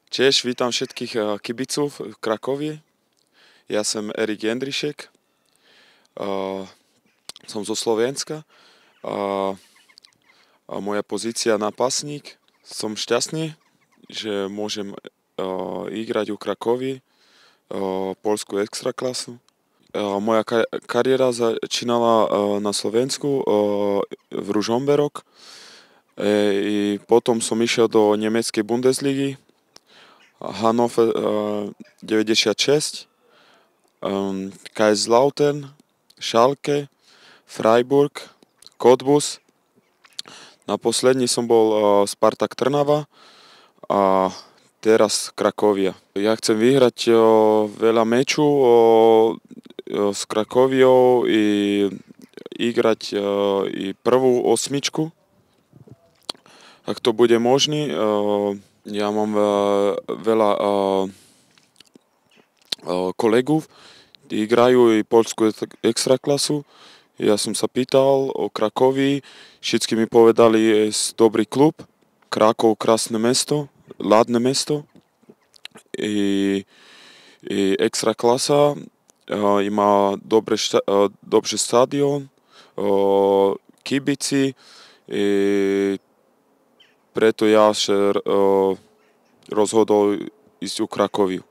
Cześć, witam wszystkich kibiców w Krakowie. Ja som Erik Jendrišek, som zo Slovenska a moja pozícia napastník. Som šťastný, že môžem igrať u Krakovi poľskú extraklasu. Moja kariéra začínala na Slovensku v Ružomberok i potom som išiel do nemeckej Bundesligy Hannover 96, Kaiserslautern, Schalke, Freiburg, Cottbus. Naposledný som bol Spartak Trnava a teraz Krakovia. Ja chcem vyhrať veľa mečů s Krakoviou i igrať i prvú osmičku. Ak to bude možné, ja mám veľa kolegov, tí igrajú i poľskú extraklasu. Ja som sa pýtal o Krakovi, všetci mi povedali, je dobrý klub. Krakov krásne mesto, ladné mesto. I extraklasa ima dobrý stadion, kibici i preto ja sa rozhodol ísť u Krakoviu.